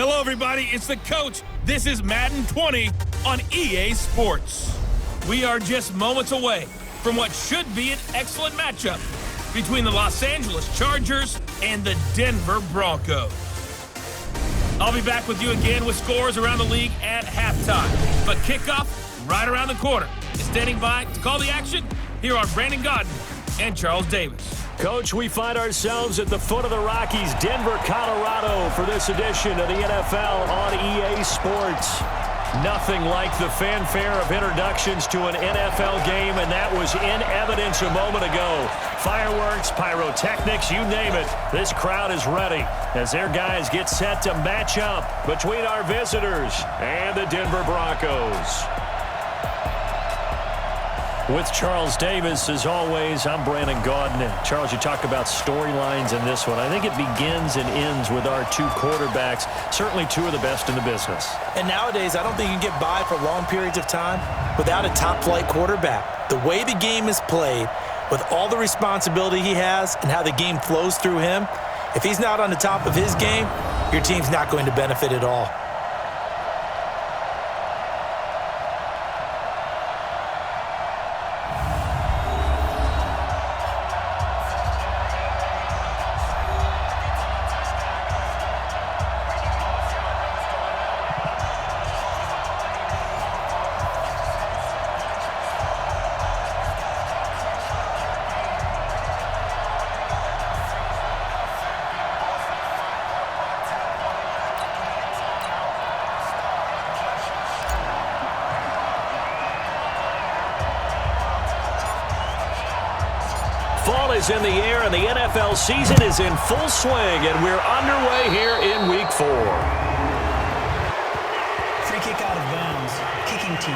Hello, everybody. It's the coach. This is Madden 20 on EA Sports. We are just moments away from what should be an excellent matchup between the Los Angeles Chargers and the Denver Broncos. I'll be back with you again with scores around the league at halftime. But kickoff right around the corner. Standing by to call the action, here are Brandon Godden and Charles Davis. Coach, we find ourselves at the foot of the Rockies, Denver, Colorado, for this edition of the NFL on EA Sports. Nothing like the fanfare of introductions to an NFL game, and that was in evidence a moment ago. Fireworks, pyrotechnics, you name it. This crowd is ready as their guys get set to match up between our visitors and the Denver Broncos. With Charles Davis, as always, I'm Brandon Godden. And Charles, you talk about storylines in this one. I think it begins and ends with our two quarterbacks, certainly two of the best in the business. And nowadays, I don't think you can get by for long periods of time without a top-flight quarterback. The way the game is played, with all the responsibility he has and how the game flows through him, if he's not on the top of his game, your team's not going to benefit at all. Fall is in the air, and the NFL season is in full swing, and we're underway here in Week 4. Free kick out of bounds, kicking team.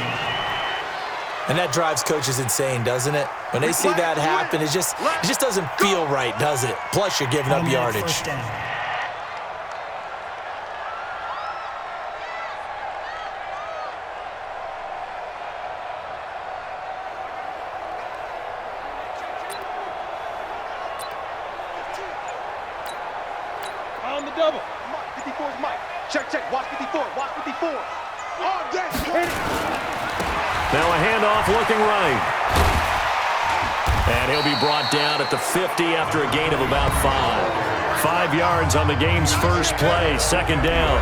And that drives coaches insane, doesn't it? When they see that happen, it just doesn't feel right, does it? Plus, you're giving up yardage. First down. On the double. Mike, 54 is Mike. Check. Watch 54. Watch 54. On deck. Now a handoff looking right. And he'll be brought down at the 50 after a gain of about 5. 5 yards on the game's first play, second down.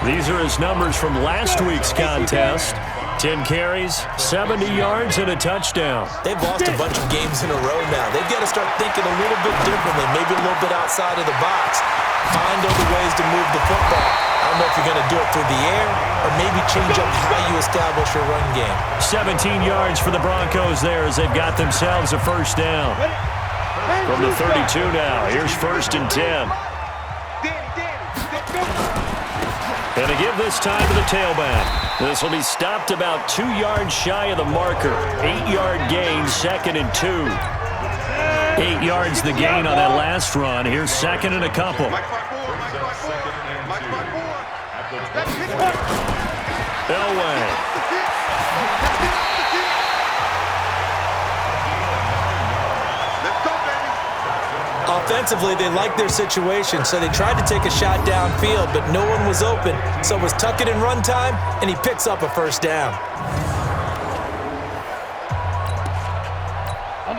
These are his numbers from last week's contest. 10 carries, 70 yards, and a touchdown. They've lost a bunch of games in a row now. They've got to start thinking a little bit differently, maybe a little bit outside of the box. Find other ways to move the football. I don't know if you're going to do it through the air or maybe change up how you establish your run game. 17 yards for the Broncos there as they've got themselves a first down. From the 32 now, here's 1st and 10. And to give this time to the tailback. This will be stopped about 2 yards shy of the marker. 8-yard gain, 2nd and 2. 8 yards the gain on that last run. Here's 2nd and a couple. Elway. Offensively, they liked their situation, so they tried to take a shot downfield, but no one was open. So it was tuck it and run time, and he picks up a first down.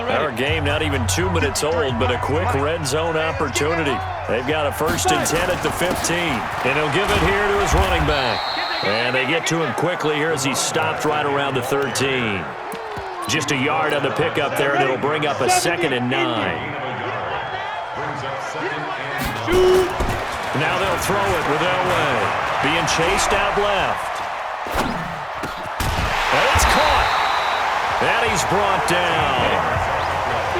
Our game not even 2 minutes old, but a quick red zone opportunity. They've got a 1st and 10 at the 15, and he'll give it here to his running back. And they get to him quickly here as he stopped right around the 13. Just a yard on the pickup there, and it'll bring up a 2nd and 9. Now they'll throw it with Elway. Being chased out left. And it's caught. And he's brought down.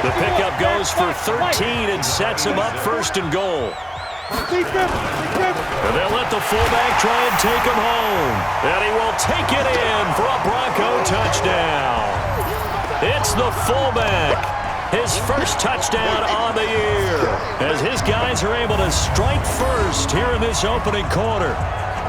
The pickup goes for 13 and sets him up 1st and goal. And they'll let the fullback try and take him home. And he will take it in for a Bronco touchdown. It's the fullback. His first touchdown on the year as his guys are able to strike first here in this opening quarter.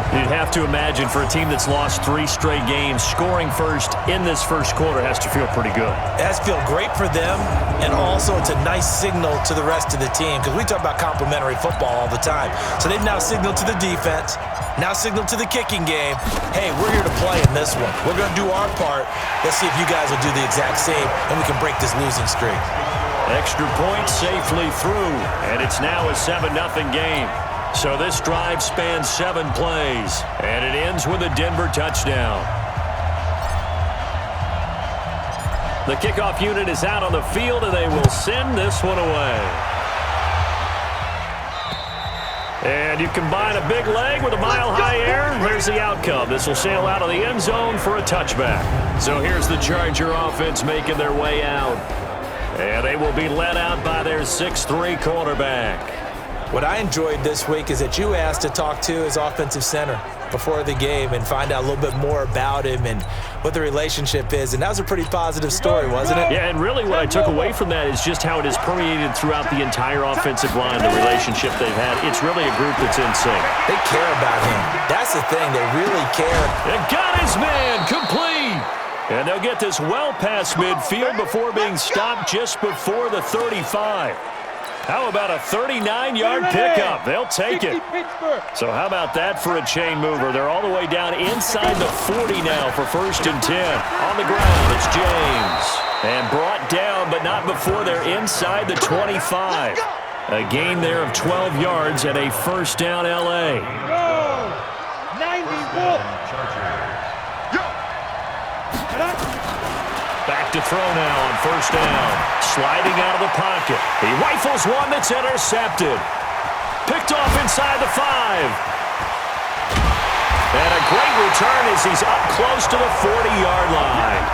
You'd have to imagine for a team that's lost 3 straight games, scoring first in this first quarter has to feel pretty good. It has to feel great for them, and also it's a nice signal to the rest of the team because we talk about complimentary football all the time. So they've now signaled to the defense, now signaled to the kicking game, hey, we're here to play in this one. We're going to do our part. Let's see if you guys will do the exact same, and we can break this losing streak. Extra point safely through, and it's now a 7-0 game. So this drive spans 7 plays, and it ends with a Denver touchdown. The kickoff unit is out on the field, and they will send this one away. And you combine a big leg with a mile-high air, here's the outcome. This will sail out of the end zone for a touchback. So here's the Charger offense making their way out. And they will be led out by their 6'3" quarterback. What I enjoyed this week is that you asked to talk to his offensive center before the game and find out a little bit more about him and what the relationship is. And that was a pretty positive story, wasn't it? Yeah, and really what I took away from that is just how it has permeated throughout the entire offensive line, the relationship they've had. It's really a group that's in sync. They care about him. That's the thing. They really care. And got his man complete. And they'll get this well past midfield before being stopped just before the 35. How about a 39-yard pickup? They'll take it. So how about that for a chain mover? They're all the way down inside the 40 now for 1st and 10. On the ground, it's James. And brought down, but not before they're inside the 25. A gain there of 12 yards and a 1st down L.A. 90 Back to throw now on 1st down. Sliding out of the pocket. He rifles one that's intercepted. Picked off inside the 5. And a great return as he's up close to the 40-yard line.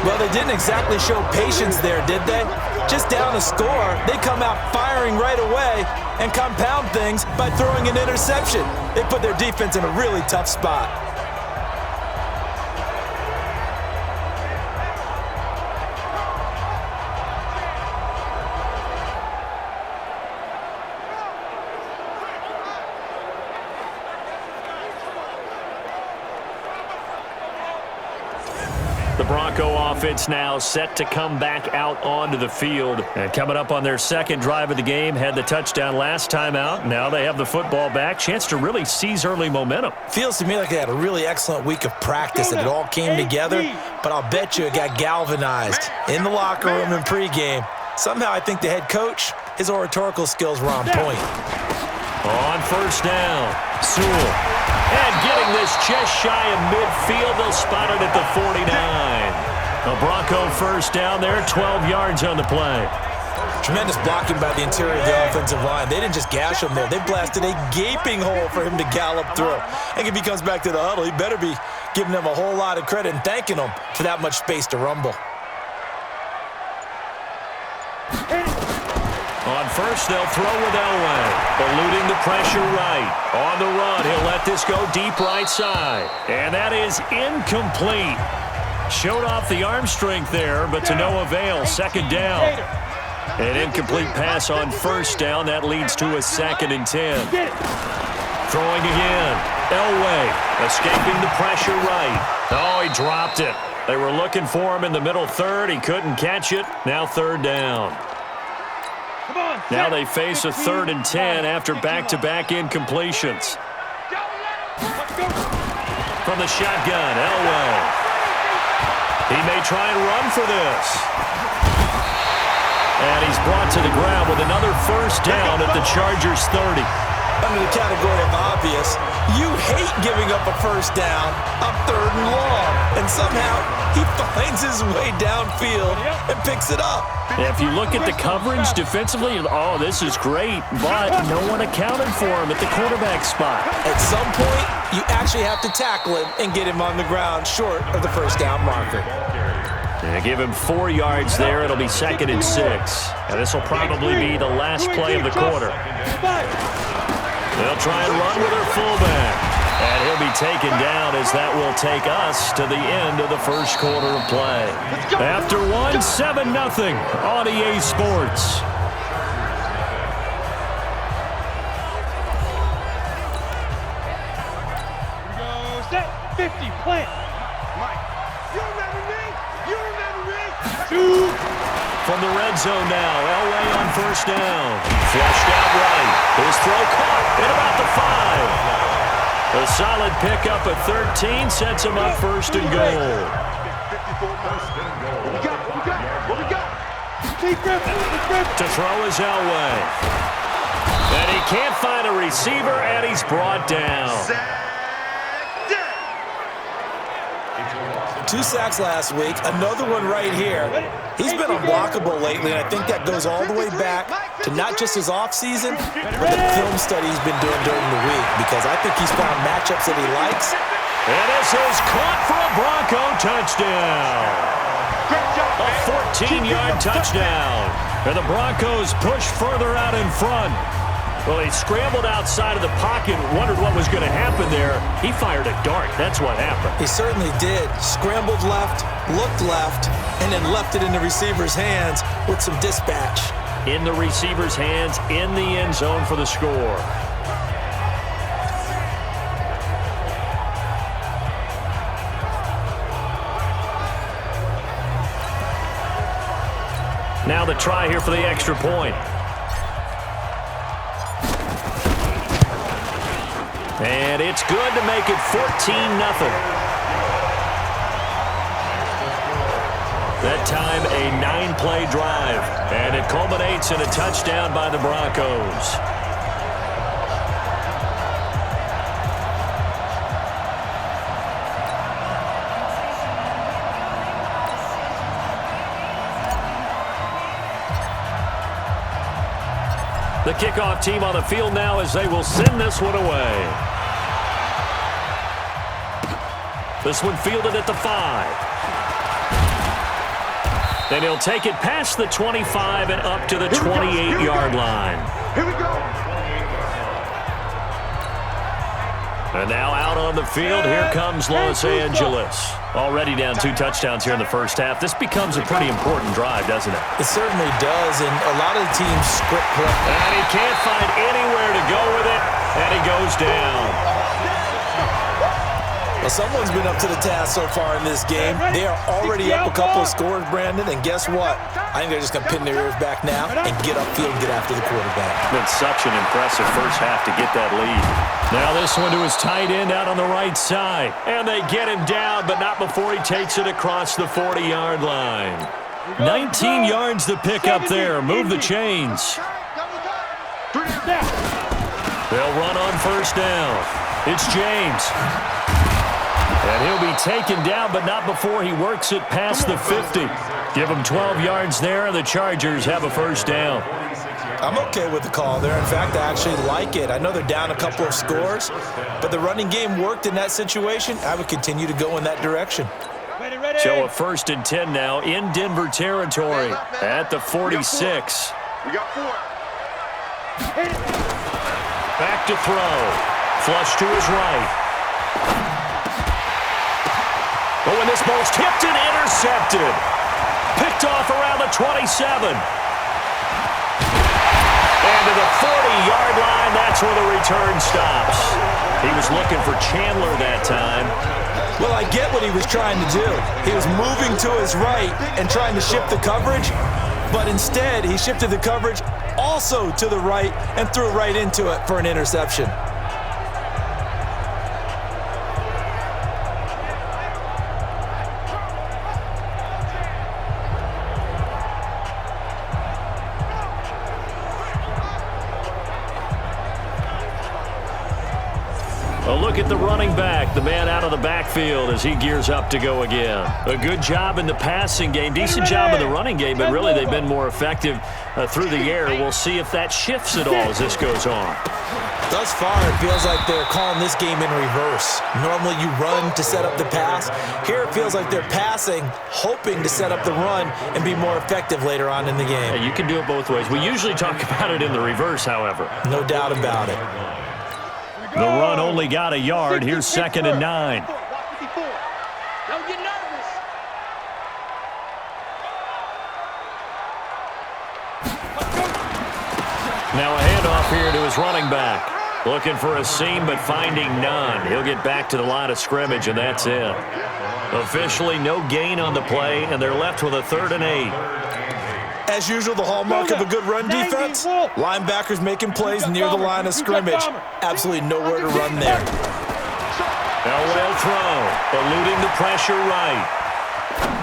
Well, they didn't exactly show patience there, did they? Just down a score, they come out firing right away and compound things by throwing an interception. They put their defense in a really tough spot. The Bronco offense now set to come back out onto the field. And coming up on their 2nd drive of the game, had the touchdown last time out. Now they have the football back. Chance to really seize early momentum. Feels to me like they had a really excellent week of practice and it all came together. But I'll bet you it got galvanized in the locker room and pregame. Somehow I think the head coach, his oratorical skills were on point. On 1st down, Sewell. And getting this just shy of midfield, they'll spot it at the 49. A Bronco 1st down there, 12 yards on the play. Tremendous blocking by the interior of the offensive line. They didn't just gash him there. They blasted a gaping hole for him to gallop through. And if he comes back to the huddle, he better be giving them a whole lot of credit and thanking them for that much space to rumble. On 1st, they'll throw with Elway. Eluding the pressure right. On the run, he'll let this go deep right side. And that is incomplete. Showed off the arm strength there, but to no avail. 2nd down. An incomplete pass on 1st down. That leads to a 2nd and 10. Throwing again. Elway escaping the pressure right. Oh, he dropped it. They were looking for him in the middle 3rd. He couldn't catch it. Now 3rd down. Now they face a 3rd and 10 after back-to-back incompletions. From the shotgun, Elway. He may try and run for this. And he's brought to the ground with another 1st down at the Chargers' 30. Under the category of obvious, you hate giving up a 1st down on 3rd and long. And somehow he finds his way downfield and picks it up. If you look at the coverage defensively, oh, this is great, but no one accounted for him at the quarterback spot. At some point, you actually have to tackle him and get him on the ground short of the 1st down marker. And give him 4 yards there. It'll be 2nd and 6. And this will probably be the last play of the quarter. They'll try and run with their fullback. And he'll be taken down as that will take us to the end of the 1st quarter of play. After one, 7-0 on EA Sports. 50, plant. Mike, you remember me? You remember me? 2. From the red zone now, Elway on first down. Flushed out right. His throw caught at about the 5. A solid pickup at 13 sets him up first and goal. What we got? To throw is Elway. And he can't find a receiver, and he's brought down. 2 sacks last week, another one right here. He's been unblockable lately, and I think that goes all the way back to not just his offseason, but the film study he's been doing during the week, because I think he's found matchups that he likes. And this is caught for a Bronco touchdown. A 14-yard touchdown. And the Broncos push further out in front. Well, he scrambled outside of the pocket, wondered what was going to happen there. He fired a dart. That's what happened. He certainly did. Scrambled left, looked left, and then left it in the receiver's hands with some dispatch. In the receiver's hands, in the end zone for the score. Now the try here for the extra point. And it's good to make it 14-0. That time a 9-play drive. And it culminates in a touchdown by the Broncos. The kickoff team on the field now as they will send this one away. This one fielded at the 5. Then he'll take it past the 25 and up to the 28-yard line. Here we go. And now out on the field, here comes Los Angeles. Already down 2 touchdowns here in the first half. This becomes a pretty important drive, doesn't it? It certainly does, and a lot of the teams script play. And he can't find anywhere to go with it, and he goes down. Well, someone's been up to the task so far in this game. They are already up a couple of scores, Brandon, and guess what? I think they're just going to pin their ears back now and get upfield and get after the quarterback. Been such an impressive first half to get that lead. Now this one to his tight end out on the right side. And they get him down, but not before he takes it across the 40-yard line. 19 yards to pick up there. Move the chains. They'll run on first down. It's James. And he'll be taken down, but not before he works it past the 50. Give him 12 yards there, and the Chargers have a first down. I'm okay with the call there. In fact, I actually like it. I know they're down a couple of scores, but the running game worked in that situation. I would continue to go in that direction. So a 1st and 10 now in Denver territory at the 46. We got 4. Back to throw. Flush to his right. Oh, and this ball's tipped and intercepted. Picked off around the 27. And to the 40-yard line, that's where the return stops. He was looking for Chandler that time. Well, I get what he was trying to do. He was moving to his right and trying to shift the coverage, but instead he shifted the coverage also to the right and threw right into it for an interception. A look at the running back, the man out of the backfield as he gears up to go again. A good job in the passing game, decent job in the running game, but really they've been more effective through the air. We'll see if that shifts at all as this goes on. Thus far, it feels like they're calling this game in reverse. Normally you run to set up the pass. Here it feels like they're passing, hoping to set up the run and be more effective later on in the game. Yeah, you can do it both ways. We usually talk about it in the reverse, however. No doubt about it. The run only got a yard. Here's 2nd and 9. Don't get nervous. Now a handoff here to his running back. Looking for a seam, but finding none. He'll get back to the line of scrimmage, and that's it. Officially, no gain on the play, and they're left with a 3rd and 8. As usual, the hallmark of a good run defense, linebackers making plays near the line of scrimmage. Absolutely nowhere to run there. Elway will throw, eluding the pressure right.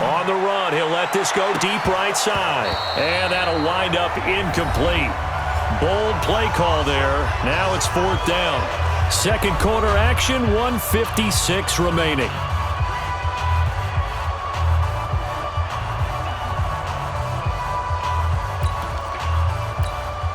On the run, he'll let this go deep right side. And that'll wind up incomplete. Bold play call there. Now it's 4th down. Second quarter action, 1:56 remaining.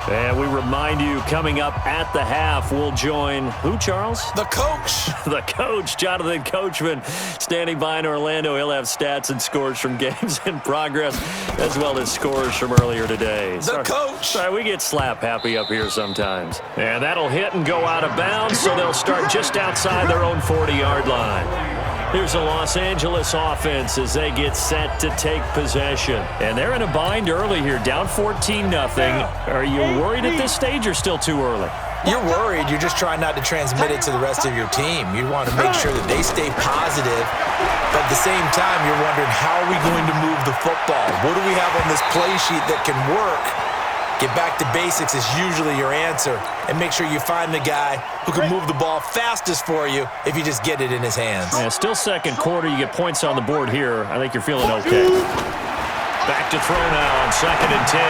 And we remind you, coming up at the half, we'll join who, Charles? The coach. The coach, Jonathan Coachman, standing by in Orlando. He'll have stats and scores from games in progress, as well as scores from earlier today. The coach. Sorry, we get slap happy up here sometimes. And that'll hit and go out of bounds, so they'll start just outside their own 40-yard line. Here's a Los Angeles offense as they get set to take possession. And they're in a bind early here, down 14-0. Are you worried at this stage or still too early? You're worried. You're just trying not to transmit it to the rest of your team. You want to make sure that they stay positive. But at the same time, you're wondering, how are we going to move the football? What do we have on this play sheet that can work? Get back to basics is usually your answer. And make sure you find the guy who can move the ball fastest for you if you just get it in his hands. Yeah, still second quarter. You get points on the board here. I think you're feeling okay. Back to throw now on 2nd and 10.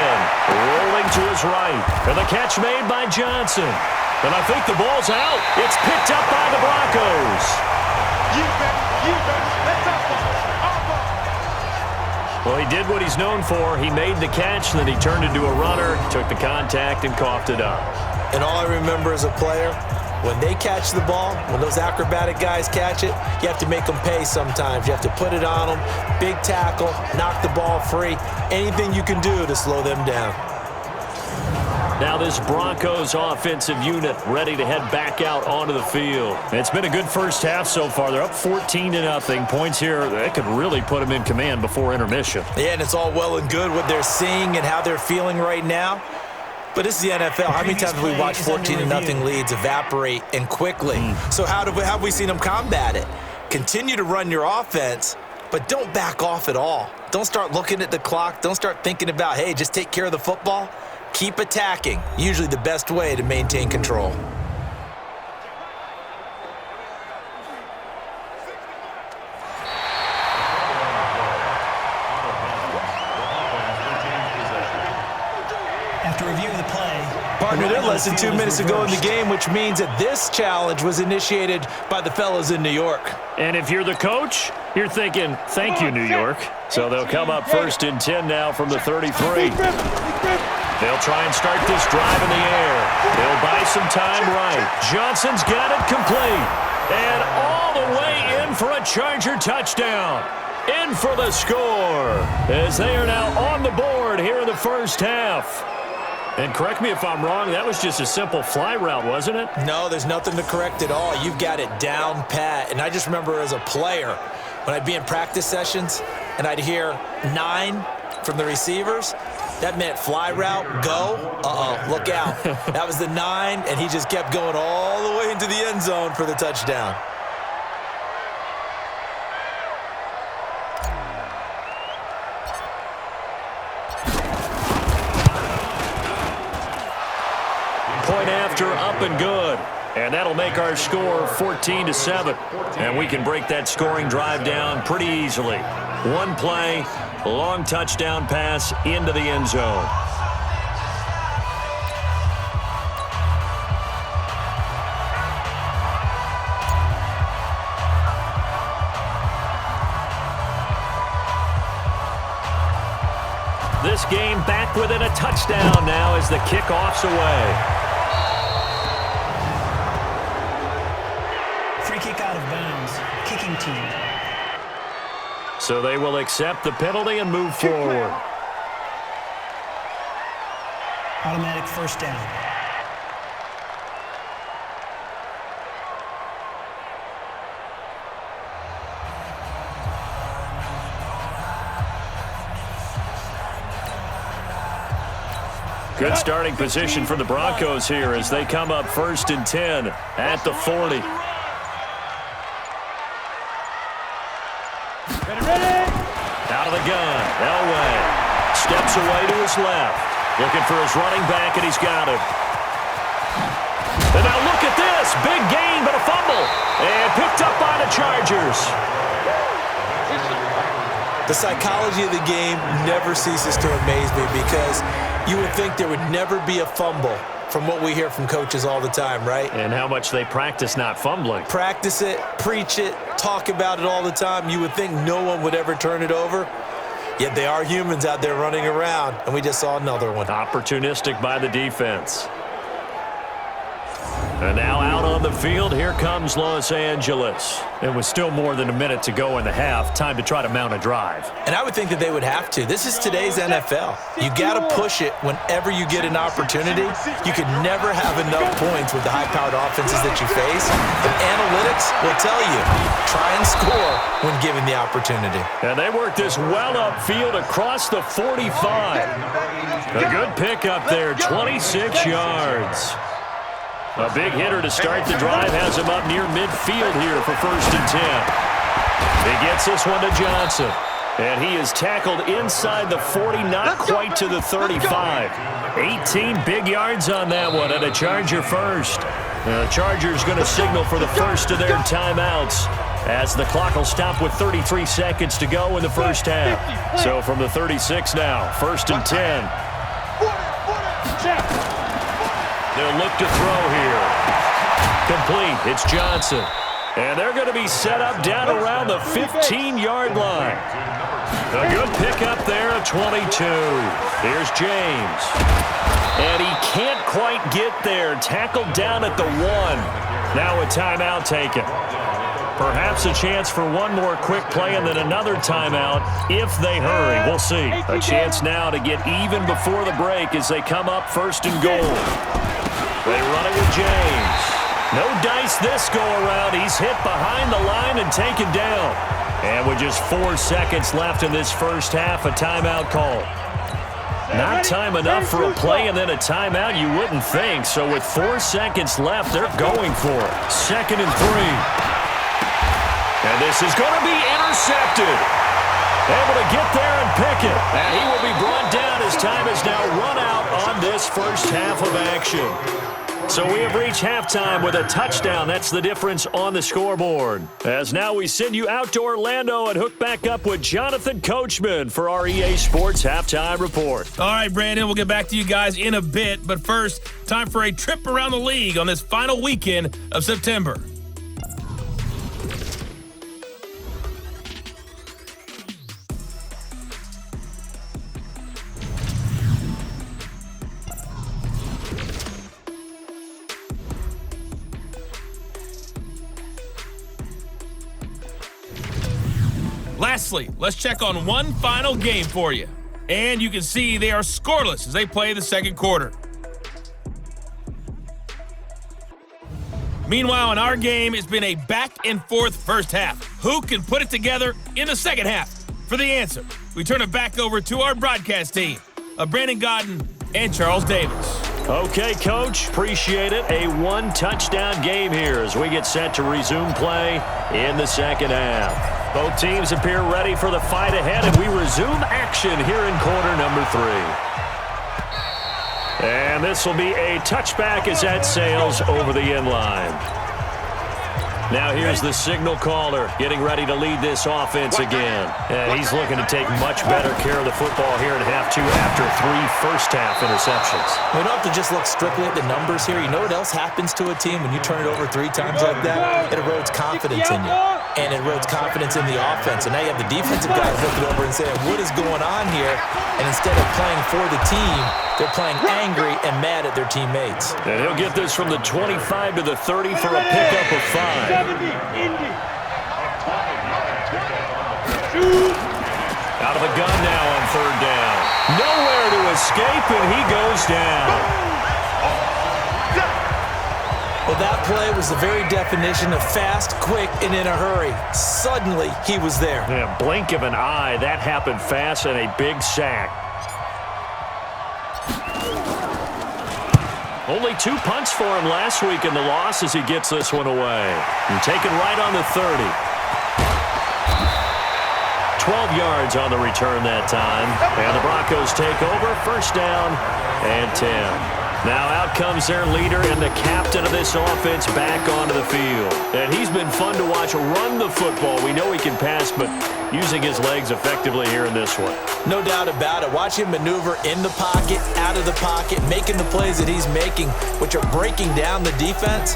Rolling to his right. And the catch made by Johnson. And I think the ball's out. It's picked up by the Broncos. You bet. That's our ball. Well, he did what he's known for. He made the catch, and then he turned into a runner, took the contact, and coughed it up. And all I remember as a player, when they catch the ball, when those acrobatic guys catch it, you have to make them pay sometimes. You have to put it on them, big tackle, knock the ball free, anything you can do to slow them down. Now this Broncos offensive unit ready to head back out onto the field. It's been a good first half so far. They're up 14-0. Points here that could really put them in command before intermission. Yeah, and it's all well and good what they're seeing and how they're feeling right now. But it's the NFL. How many times have we watched 14-0 leads evaporate and quickly? So how have we seen them combat it? Continue to run your offense, but don't back off at all. Don't start looking at the clock. Don't start thinking about, hey, just take care of the football. Keep attacking. Usually the best way to maintain control. After reviewing the play, Partner, they're less than 2 minutes to go in the game, which means that this challenge was initiated by the fellas in New York. And if you're the coach, you're thinking, thank you, New York. So they'll come up 1st and 10 now from the 33. They'll try and start this drive in the air. They'll buy some time right. Johnson's got it complete. And all the way in for a Charger touchdown. In for the score as they are now on the board here in the first half. And correct me if I'm wrong, that was just a simple fly route, wasn't it? No, there's nothing to correct at all. You've got it down pat. And I just remember as a player, when I'd be in practice sessions and I'd hear 9 from the receivers, that meant fly route, go, look out. That was the 9, and he just kept going all the way into the end zone for the touchdown. Point after, up and good. And that'll make our score 14-7. And we can break that scoring drive down pretty easily. One play, long touchdown pass into the end zone. This game back within a touchdown now as the kickoff's away. free kick out of bounds, kicking team. So they will accept the penalty and move forward. Automatic first down. Good starting position for the Broncos here as they come up 1st and 10 at the 40. Ready. Out of the gun, Elway steps away to his left. Looking for his running back, and he's got him. And now look at this. Big gain, but a fumble. And picked up by the Chargers. The psychology of the game never ceases to amaze me because you would think there would never be a fumble from what we hear from coaches all the time, right? And how much they practice not fumbling. Practice it, preach it, talk about it all the time. You would think no one would ever turn it over. Yet they are humans out there running around, and we just saw another one. Opportunistic by the defense. And now out on the field, here comes Los Angeles. It was still more than a minute to go in the half. Time to try to mount a drive. And I would think that they would have to. This is today's NFL. You got to push it whenever you get an opportunity. You could never have enough points with the high-powered offenses that you face. And analytics will tell you, try and score when given the opportunity. And they work this well upfield across the 45. A good pickup there, 26 yards. A big hitter to start the drive has him up near midfield here for 1st and 10. He gets this one to Johnson. And he is tackled inside the 40, not quite to the 35. 18 big yards on that one, and a Charger first. The Chargers going to signal for the first of their timeouts as the clock will stop with 33 seconds to go in the first half. So from the 36 now, 1st and 10. They'll look to throw here. Complete. It's Johnson. And they're going to be set up down around the 15-yard line. A good pickup there at 22. Here's James. And he can't quite get there. Tackled down at the 1. Now a timeout taken. Perhaps a chance for one more quick play and then another timeout if they hurry. We'll see. A chance now to get even before the break as they come up 1st and goal. They run it with James. No dice this go-around. He's hit behind the line and taken down. And with just 4 seconds left in this first half, a timeout call. Not time enough for a play and then a timeout, you wouldn't think. So with 4 seconds left, they're going for it. 2nd and 3. And this is going to be intercepted. Able to get there and pick it. And he will be brought down as time is now run out on this first half of action. So we have reached halftime with a touchdown. That's the difference on the scoreboard. As now we send you out to Orlando and hook back up with Jonathan Coachman for our EA Sports Halftime Report. All right, Brandon, we'll get back to you guys in a bit. But first, time for a trip around the league on this final weekend of September. Lastly, let's check on one final game for you. And you can see they are scoreless as they play the second quarter. Meanwhile, in our game, it's been a back-and-forth first half. Who can put it together in the second half? For the answer, we turn it back over to our broadcast team of Brandon Godden and Charles Davis. Okay, Coach, appreciate it. A one-touchdown game here as we get set to resume play in the second half. Both teams appear ready for the fight ahead, and we resume action here in quarter number 3. And this will be a touchback as that sails over the end line. Now here's the signal caller getting ready to lead this offense again. And he's looking to take much better care of the football here in half 2 after 3 first-half interceptions. We don't have to just look strictly at the numbers here. You know what else happens to a team when you turn it over 3 times like that? It erodes confidence in you. And it erodes confidence in the offense. And now you have the defensive guys looking over and saying, what is going on here? And instead of playing for the team, they're playing angry and mad at their teammates. And he'll get this from the 25 to the 30 for a pickup of 5. Out of the gun now on 3rd down. Nowhere to escape, and he goes down. Well, that play was the very definition of fast, quick, and in a hurry. Suddenly, he was there. Yeah, blink of an eye. That happened fast and a big sack. Only 2 punts for him last week in the loss as he gets this one away. And taken right on the 30. 12 yards on the return that time. And the Broncos take over. First down and 10. Now out comes their leader and the captain of this offense back onto the field. And he's been fun to watch run the football. We know he can pass, but using his legs effectively here in this one. No doubt about it. Watch him maneuver in the pocket, out of the pocket, making the plays that he's making, which are breaking down the defense.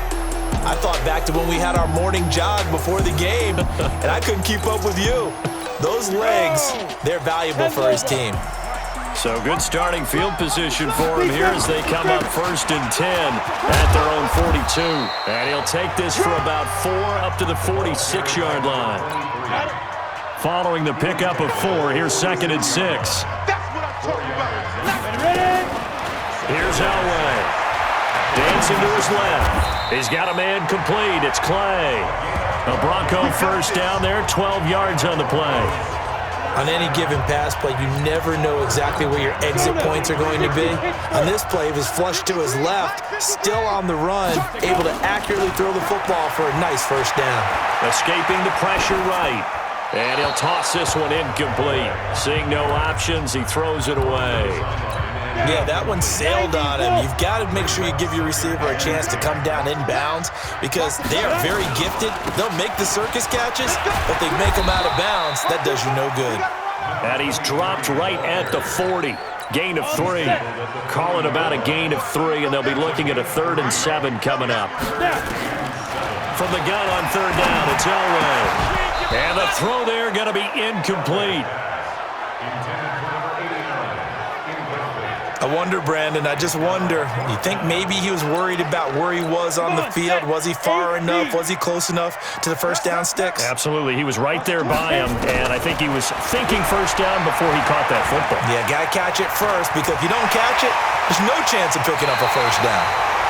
I thought back to when we had our morning jog before the game, and I couldn't keep up with you. Those legs, they're valuable for his team. So good starting field position for him here as they come up 1st and 10 at their own 42. And he'll take this for about 4 up to the 46-yard line. Following the pickup of 4, here's 2nd and 6. That's what I'm talking about. Here's Elway. Dancing to his left. He's got a man complete. It's Clay. A Bronco first down there, 12 yards on the play. On any given pass play, you never know exactly where your exit points are going to be. On this play, he was flushed to his left, still on the run, able to accurately throw the football for a nice first down. Escaping the pressure right. And he'll toss this one incomplete. Seeing no options, he throws it away. Yeah, that one sailed on him. You've got to make sure you give your receiver a chance to come down inbounds because they are very gifted. They'll make the circus catches, but they make them out of bounds. That does you no good. And he's dropped right at the 40. Gain of 3. Call it about a gain of 3, and they'll be looking at a 3rd and 7 coming up. From the gun on 3rd down, it's Elway. And the throw there going to be incomplete. I wonder, Brandon, I just wonder, you think maybe he was worried about where he was on the field? Was he far enough? Was he close enough to the first down sticks? Absolutely. He was right there by him, and I think he was thinking first down before he caught that football. Yeah, got to catch it first, because if you don't catch it, there's no chance of picking up a first down.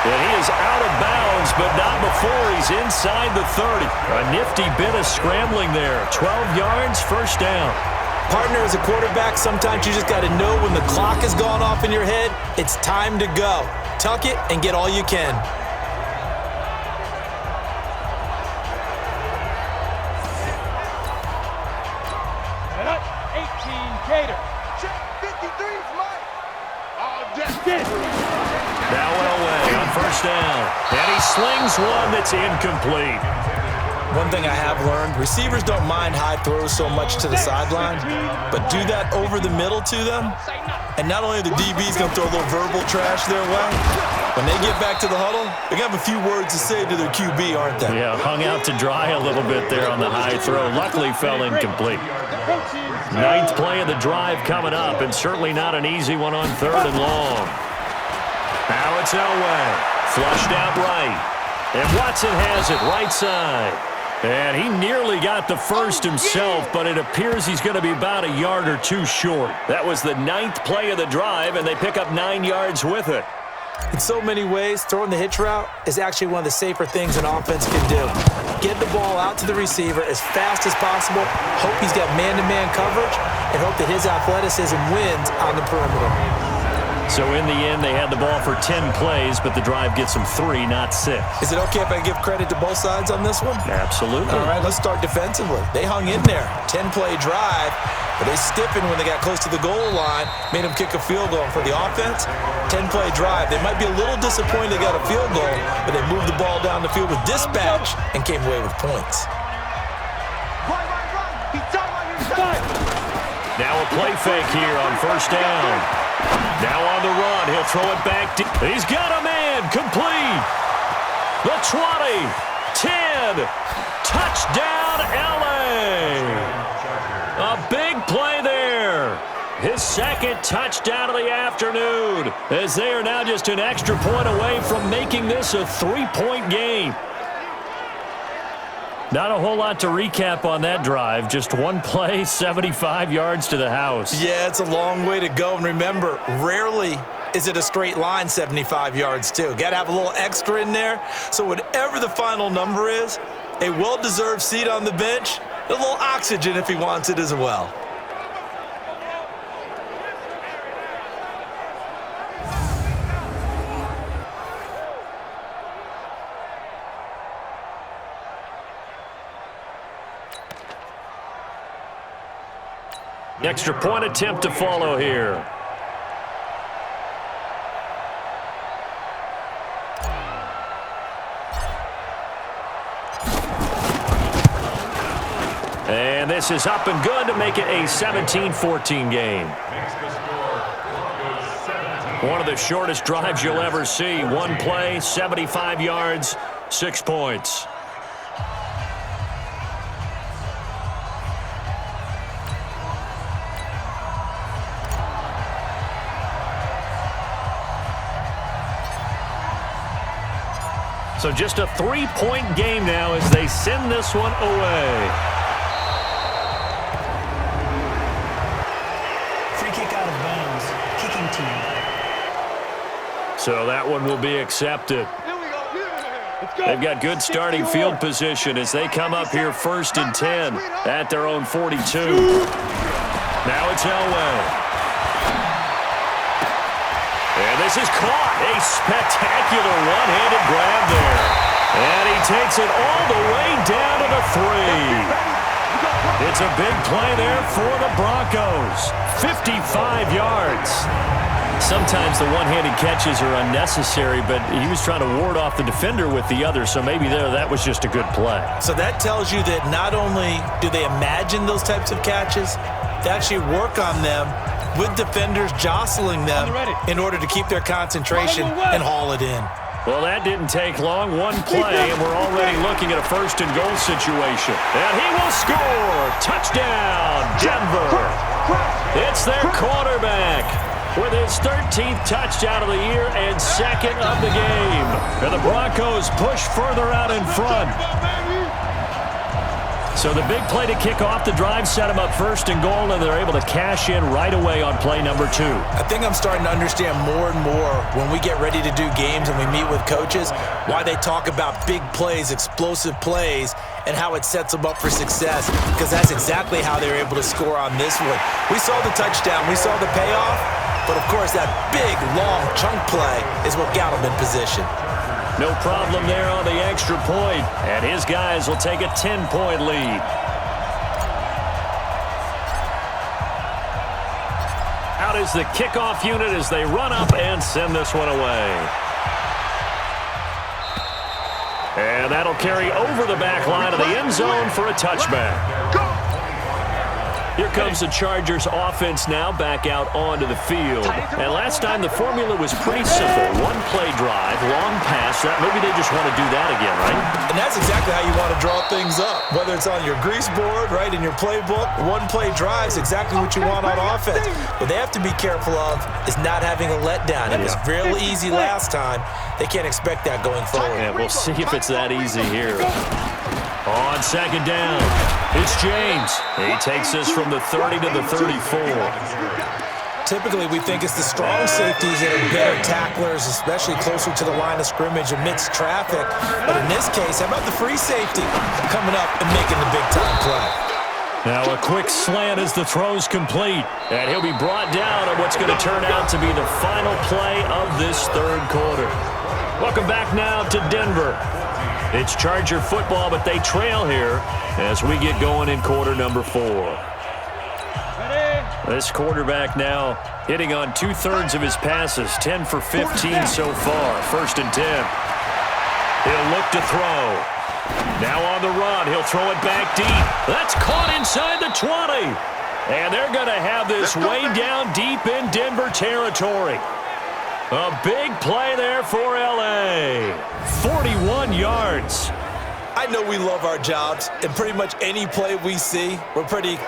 And he is out of bounds, but not before he's inside the 30. A nifty bit of scrambling there. 12 yards, first down. Partner, as a quarterback, sometimes you just got to know when the clock has gone off in your head, it's time to go. Tuck it and get all you can. Up, 18, Gator. Check 53's Mike. Oh, just did. Now Elway on first down. And he slings one that's incomplete. One thing I have learned, receivers don't mind high throws so much to the sideline, but do that over the middle to them, and not only are the DBs going to throw a little verbal trash their way, when they get back to the huddle, they're going to have a few words to say to their QB, aren't they? Yeah, hung out to dry a little bit there on the high throw. Luckily fell incomplete. 9th play of the drive coming up, and certainly not an easy one on 3rd and long. Now it's Elway, flushed out right, and Watson has it right side. And he nearly got the first himself, but it appears he's going to be about a yard or 2 short. That was the 9th play of the drive, and they pick up 9 yards with it. In so many ways, throwing the hitch route is actually one of the safer things an offense can do. Get the ball out to the receiver as fast as possible, hope he's got man-to-man coverage, and hope that his athleticism wins on the perimeter. So in the end, they had the ball for 10 plays, but the drive gets them 3, not 6. Is it okay if I give credit to both sides on this one? Absolutely. All right, let's start defensively. They hung in there. 10-play drive, but they stiffened when they got close to the goal line, made them kick a field goal. For the offense, 10-play drive. They might be a little disappointed they got a field goal, but they moved the ball down the field with dispatch and came away with points. Now a play fake here on first down. Now on the run, he'll throw it back. He's got a man, complete. The 20, 10, touchdown LA. A big play there. His 2nd touchdown of the afternoon, as they are now just an extra point away from making this a 3-point game. Not a whole lot to recap on that drive. Just one play, 75 yards to the house. Yeah, it's a long way to go. And remember, rarely is it a straight line 75 yards, too. Got to have a little extra in there. So whatever the final number is, a well-deserved seat on the bench, a little oxygen if he wants it as well. Extra point attempt to follow here. And this is up and good to make it a 17-14 game. One of the shortest drives you'll ever see. One play, 75 yards, 6 points. So just a 3-point game now as they send this one away. Free kick out of bounds. Kicking team. So that one will be accepted. They've got good starting field position as they come up here 1st and 10 at their own 42. Now it's Elway. And this is caught. A spectacular one-handed grab there. And he takes it all the way down to the 3. It's a big play there for the Broncos. 55 yards. Sometimes the one-handed catches are unnecessary, but he was trying to ward off the defender with the other, so maybe that was just a good play. So that tells you that not only do they imagine those types of catches, they actually work on them with defenders jostling them in order to keep their concentration and haul it in. Well, that didn't take long. One play, and we're already looking at a 1st and goal situation. And he will score. Touchdown, Denver. It's their quarterback with his 13th touchdown of the year and 2nd of the game. And the Broncos push further out in front. So the big play to kick off the drive set them up 1st and goal, and they're able to cash in right away on play number 2. I think I'm starting to understand more and more when we get ready to do games and we meet with coaches why they talk about big plays, explosive plays, and how it sets them up for success, because that's exactly how they were able to score on this one. We saw the touchdown. We saw the payoff. But, of course, that big, long chunk play is what got him in position. No problem there on the extra point, and his guys will take a 10-point lead. Out is the kickoff unit as they run up and send this one away. And that'll carry over the back line of the end zone for a touchback. Here comes the Chargers offense now back out onto the field. And last time the formula was pretty simple. One play drive, long pass. Maybe they just want to do that again, right? And that's exactly how you want to draw things up. Whether it's on your grease board, right, in your playbook, one play drive is exactly what you want on offense. What they have to be careful of is not having a letdown. It was real easy last time. They can't expect that going forward. Yeah, we'll see if it's that easy here. On 2nd down, it's James. He takes this from the 30 to the 34. Typically, we think it's the strong safeties that are better tacklers, especially closer to the line of scrimmage amidst traffic. But in this case, how about the free safety coming up and making the big-time play? Now a quick slant as the throw's complete. And he'll be brought down on what's going to turn out to be the final play of this 3rd quarter. Welcome back now to Denver. It's Charger football, but they trail here as we get going in quarter number 4. This quarterback now hitting on 2/3 of his passes, 10 for 15 so far, 1st and 10. He'll look to throw. Now on the run, he'll throw it back deep. That's caught inside the 20. And they're going to have this way down deep in Denver territory. A big play there for L.A. 41 yards. I know we love our jobs, and pretty much any play we see, we're pretty,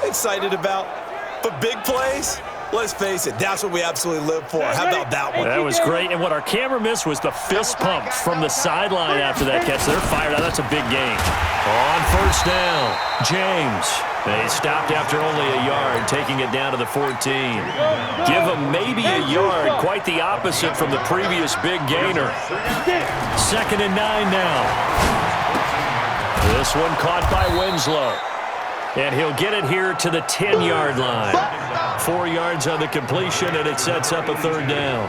excited about. But big plays, let's face it, that's what we absolutely live for. How about that one? That was great, and what our camera missed was the fist pump from the sideline after that catch. They're fired out. That's a big gain. On 1st down, James. They stopped after only a yard, taking it down to the 14. Give them maybe a yard, quite the opposite from the previous big gainer. 2nd and 9 now. This one caught by Winslow. And he'll get it here to the 10-yard line. 4 yards on the completion, and it sets up a 3rd down.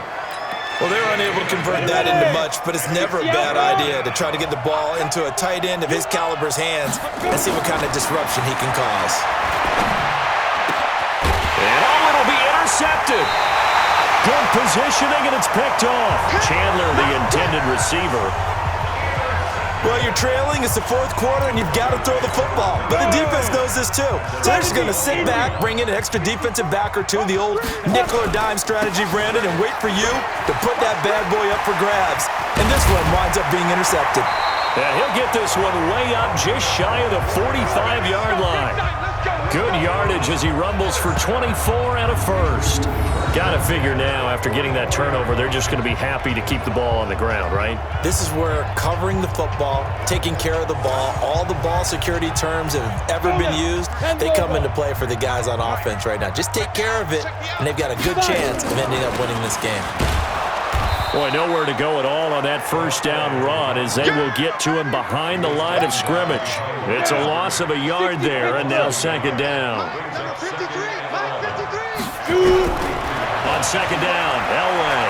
Well, they're unable to convert that into much, but it's never a bad idea to try to get the ball into a tight end of his caliber's hands and see what kind of disruption he can cause. Good positioning, and it's picked off. Chandler, the intended receiver. Well, you're trailing. It's the fourth quarter, and you've got to throw the football. But the defense knows this, too. So they're just going to sit back, bring in an extra defensive back or two, the old nickel or dime strategy, Brandon, and wait for you to put that bad boy up for grabs. And this one winds up being intercepted. Yeah, he'll get this one way up just shy of the 45-yard line. Good yardage as he rumbles for 24 and a first. Got to figure now, after getting that turnover, they're just going to be happy to keep the ball on the ground, right? This is where covering the football, taking care of the ball, all the ball security terms that have ever been used, they come into play for the guys on offense right now. Just take care of it, and they've got a good chance of ending up winning this game. Boy, nowhere to go at all on that first down run as they will get to him behind the line of scrimmage. It's a loss of a yard there, and now second down. On second down, Elway.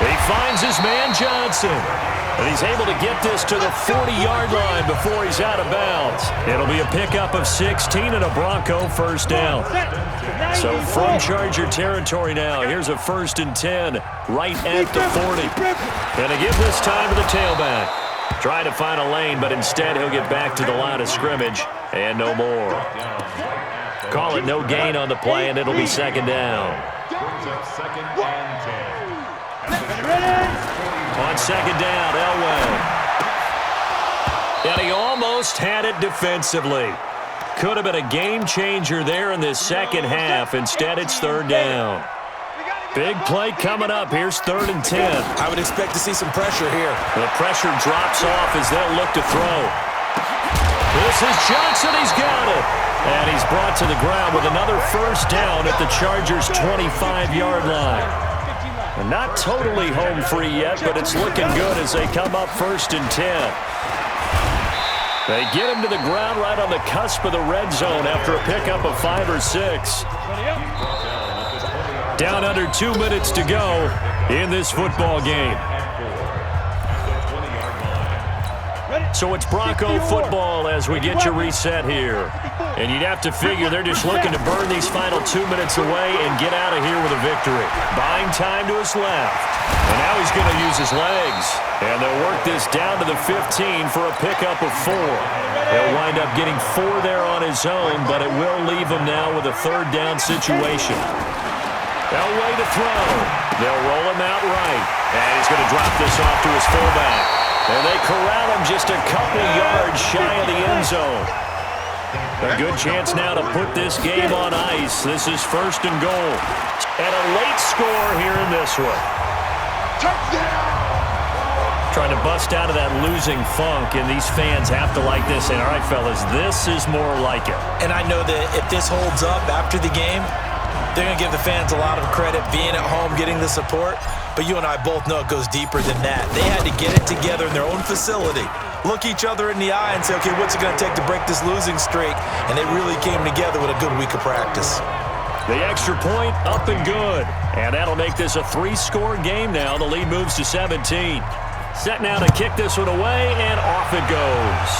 He finds his man Johnson. And he's able to get this to the 40-yard line before he's out of bounds. It'll be a pickup of 16 and a Bronco first down. So from Charger territory now, here's a 1st and 10 right at the 40. Gonna give this time to the tailback. Try to find a lane, but instead he'll get back to the line of scrimmage and no more. Call it no gain on the play, and it'll be second down. On second down, Elway. And he almost had it defensively. Could have been a game changer there in this second half. Instead, it's third down. Big play coming up. Here's 3rd and 10. I would expect to see some pressure here. The pressure drops off as they'll look to throw. This is Johnson. He's got it. And he's brought to the ground with another first down at the Chargers' 25-yard line. And not totally home free yet, but it's looking good as they come up 1st and 10. They get him to the ground right on the cusp of the red zone after a pickup of 5 or 6. Down under 2 minutes to go in this football game. So it's Bronco football as we get you reset here. And you'd have to figure they're just looking to burn these final 2 minutes away and get out of here with a victory. Buying time to his left. And now he's going to use his legs. And they'll work this down to the 15 for a pickup of 4. He'll wind up getting 4 there on his own, but it will leave him now with a third down situation. Elway to throw. They'll roll him out right. And he's going to drop this off to his fullback. And they corral him just a couple yards shy of the end zone. A good chance now to put this game on ice. This is 1st and goal. And a late score here in this one. Trying to bust out of that losing funk, and these fans have to like this. And all right, fellas, this is more like it. And I know that if this holds up after the game, they're going to give the fans a lot of credit being at home, getting the support. But you and I both know it goes deeper than that. They had to get it together in their own facility, look each other in the eye and say, okay, what's it going to take to break this losing streak? And they really came together with a good week of practice. The extra point up and good. And that'll make this a 3-score game now. The lead moves to 17. Set now to kick this one away, and off it goes.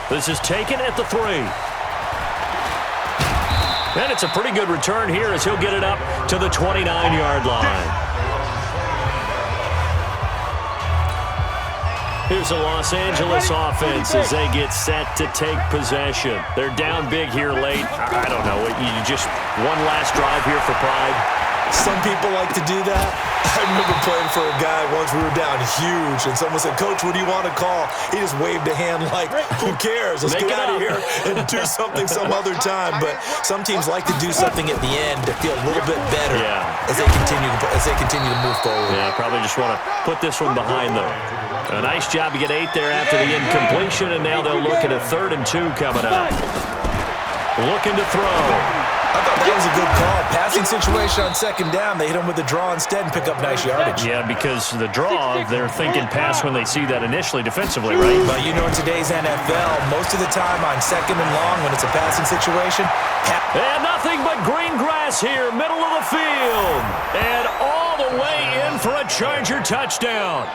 This is taken at the 3. And it's a pretty good return here as he'll get it up to the 29-yard line. Here's the Los Angeles offense as they get set to take possession. They're down big here late. I don't know. You just one last drive here for pride. Some people like to do that. I remember playing for a guy once. We were down huge, and someone said, "Coach, what do you want to call?" He just waved a hand like, "Who cares? Let's get out of here and do something some other time." But some teams like to do something at the end to feel a little bit better as they continue to move forward. Yeah, probably just want to put this one behind them. A nice job to get 8 there after the incompletion, and now they'll look at a 3rd and 2 coming up. Looking to throw. I thought that was a good call. Passing situation on second down. They hit him with the draw instead and pick up nice yardage. Yeah, because the draw, they're thinking pass when they see that initially defensively, right? But you know, in today's NFL, most of the time on second and long when it's a passing situation. And nothing but green grass here, middle of the field. And all the way in for a Charger touchdown.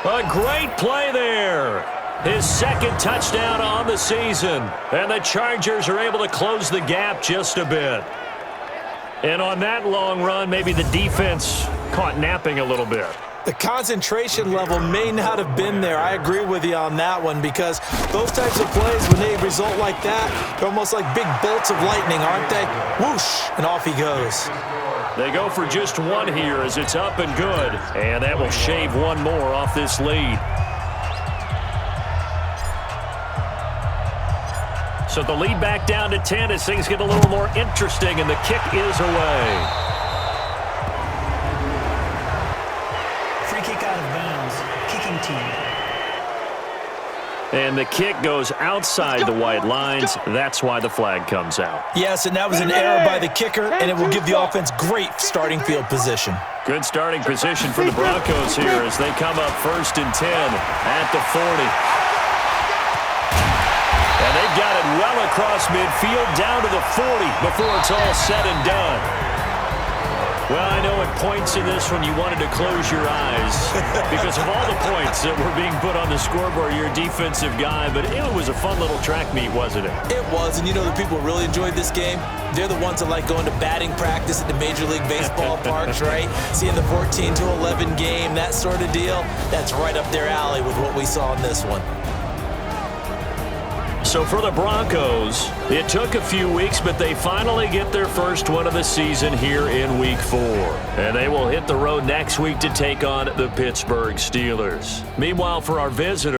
A great play there. His 2nd touchdown on the season. And the Chargers are able to close the gap just a bit. And on that long run, maybe the defense caught napping a little bit. The concentration level may not have been there. I agree with you on that one, because those types of plays, when they result like that, they're almost like big bolts of lightning, aren't they? Whoosh, and off he goes. They go for just one here as it's up and good. And that will shave one more off this lead. So the lead back down to 10 as things get a little more interesting, and the kick is away. And the kick goes outside the white lines. That's why the flag comes out. Yes, and that was an error by the kicker, and it will give the offense great starting field position. Good starting position for the Broncos here as they come up 1st and 10 at the 40. And they've got it well across midfield down to the 40 before it's all said and done. Well, I know at points in this one you wanted to close your eyes because of all the points that were being put on the scoreboard. You're a defensive guy, but it was a fun little track meet, wasn't it? It was, and you know the people who really enjoyed this game? They're the ones that like going to batting practice at the Major League Baseball parks, right? Seeing the 14-11 game, that sort of deal. That's right up their alley with what we saw in this one. So for the Broncos, it took a few weeks, but they finally get their first win of the season here in Week 4. And they will hit the road next week to take on the Pittsburgh Steelers. Meanwhile, for our visitors,